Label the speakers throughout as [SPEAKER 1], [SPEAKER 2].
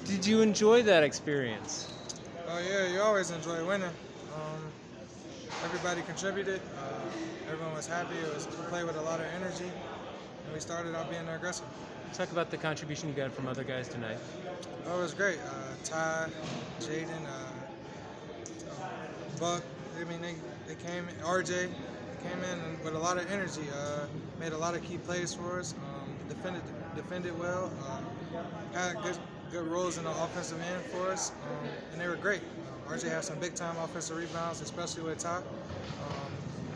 [SPEAKER 1] Did you enjoy that experience?
[SPEAKER 2] Oh yeah, you always enjoy winning. Everybody contributed. Everyone was happy. We played with a lot of energy, and we started out being aggressive.
[SPEAKER 1] Talk about the contribution you got from other guys tonight.
[SPEAKER 2] Oh, it was great. Ty, Jaden, Buck. I mean, they came. RJ, they came in with a lot of energy. Made a lot of key plays for us. Defended well. Had good roles in the offensive end for us, and they were great. RJ had some big time offensive rebounds, especially with Ty.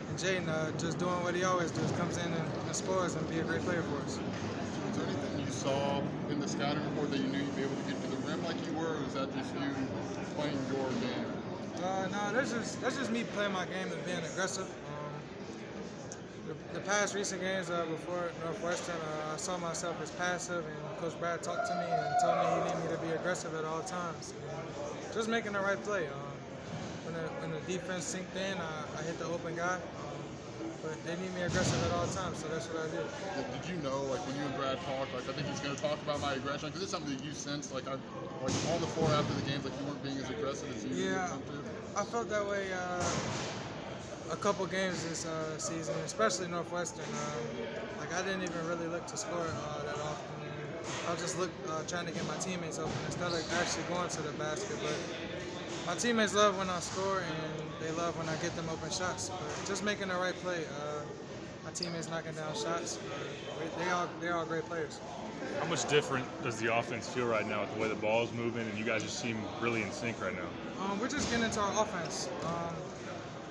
[SPEAKER 2] And Jaden just doing what he always does, comes in and scores and be a great player for us.
[SPEAKER 3] Is there anything you saw in the scouting report that you knew you'd be able to get to the rim like you were, or is that just you playing your game?
[SPEAKER 2] No, that's just me playing my game and being aggressive. The past recent games before Northwestern, I saw myself as passive, and Coach Brad talked to me and told me he needed me to be aggressive at all times. And just making the right play. When the defense sinked in, I hit the open guy. But they need me aggressive at all times, so that's what I did.
[SPEAKER 3] Did you know, like when you and Brad talked, like I think he's going to talk about my aggression, because it's something that you sensed, like on the floor after the games, like you weren't being as aggressive as you
[SPEAKER 2] Yeah,
[SPEAKER 3] attempted?
[SPEAKER 2] I felt that way a couple games this season, especially Northwestern. Like I didn't even really look to score that often. And I just trying to get my teammates open instead of actually going to the basket. But my teammates love when I score, and they love when I get them open shots. But just making the right play. My teammates knocking down shots. They're all great players.
[SPEAKER 4] How much different does the offense feel right now with the way the ball is moving, and you guys just seem really in sync right now?
[SPEAKER 2] We're just getting into our offense.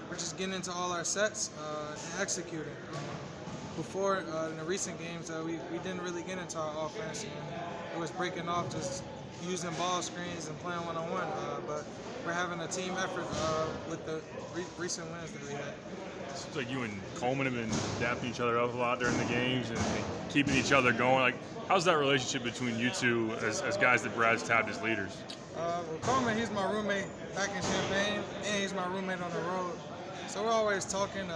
[SPEAKER 2] We're just getting into all our sets and executing. Before in the recent games, we didn't really get into our offense, and it was breaking off, just using ball screens and playing one-on-one. But we're having a team effort with the recent wins that we had.
[SPEAKER 4] It seems like you and Coleman have been dapping each other up a lot during the games and keeping each other going. Like, how's that relationship between you two as guys that Brad's tabbed as leaders?
[SPEAKER 2] Well, Coleman, he's my roommate back in Champaign, and he's my roommate on the road. So we're always talking.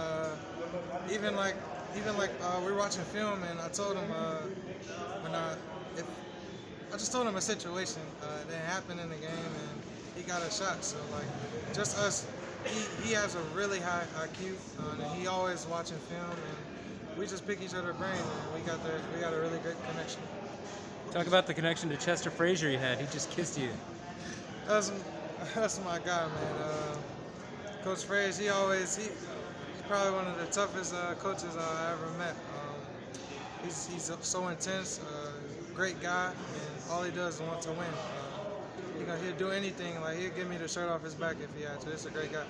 [SPEAKER 2] Even like we're watching film, and I told him I just told him a situation that happened in the game, and he got a shot. So like, just us. He has a really high IQ, and he always watching film, and we just pick each other's brain, and we got a really good connection.
[SPEAKER 1] Talk about the connection to Chester Frazier you had. He just kissed you.
[SPEAKER 2] That's my guy, man. Coach Frazier, he's probably one of the toughest coaches I ever met. He's so intense, great guy, and all he does is want to win. He'll do anything. Like he'll give me the shirt off his back if he had to. It's a great guy.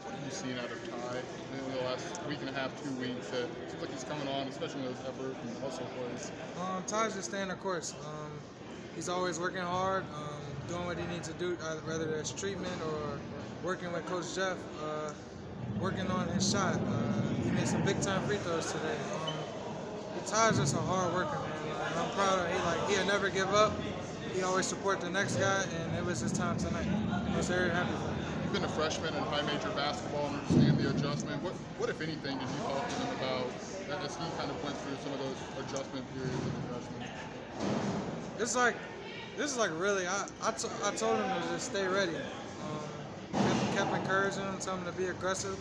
[SPEAKER 3] What have you seen out of Ty in the last week and a half, 2 weeks? It seems like he's coming on, especially in those effort and hustle plays.
[SPEAKER 2] Ty's just staying the course. He's always working hard, doing what he needs to do, whether it's treatment or working with Coach Jeff, working on his shot. He made some big time free throws today. Ty's just a hard worker, man. I'm proud of him. He'll never give up. He always support the next guy, and it was his time tonight. I was very happy for him.
[SPEAKER 3] You've been a freshman in high major basketball and understand the adjustment. What if anything, did you talk to him about as he kind of went through some of those adjustment periods as a freshman?
[SPEAKER 2] This is like really. I told him to just stay ready. Kept encouraging him, telling him to be aggressive.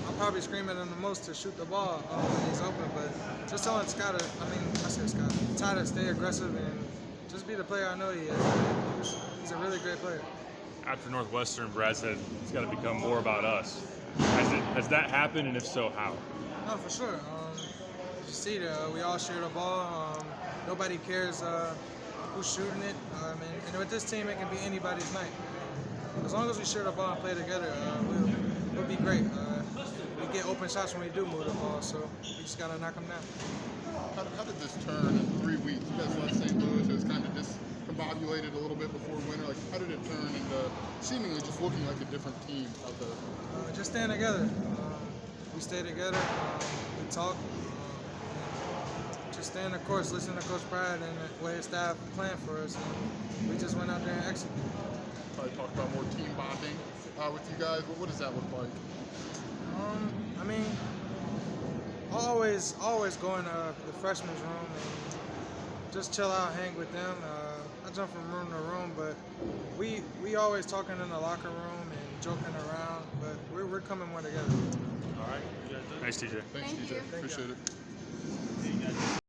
[SPEAKER 2] I'm probably screaming at him the most to shoot the ball when he's open, but just telling Ty to stay aggressive and just be the player I know he is. He's a really great player.
[SPEAKER 4] After Northwestern, Brad said it's got to become more about us. Has that happened, and if so, how?
[SPEAKER 2] No, for sure. You see, we all share the ball. Nobody cares who's shooting it. And with this team, it can be anybody's night. As long as we share the ball and play together, we'll be great. We get open shots when we do move the ball, so we just got to knock them down.
[SPEAKER 3] How did this turn in 3 weeks? You guys left St. Louis. It was kind of discombobulated a little bit before winter. Like, how did it turn into seemingly just looking like a different team out there?
[SPEAKER 2] Just staying together. We stay together. We talk. Just stay in the course, listen to Coach Brad and what his staff planned for us. And we just went out there and executed.
[SPEAKER 3] Probably talk about more team bonding with you guys. What does that look like?
[SPEAKER 2] Always go in the freshman's room and just chill out, hang with them. I jump from room to room, but we always talking in the locker room and joking around, but we're coming more together.
[SPEAKER 5] All right. You guys done?
[SPEAKER 4] Nice, TJ.
[SPEAKER 3] Thanks,
[SPEAKER 6] Thank
[SPEAKER 3] TJ.
[SPEAKER 6] you.
[SPEAKER 3] Appreciate it.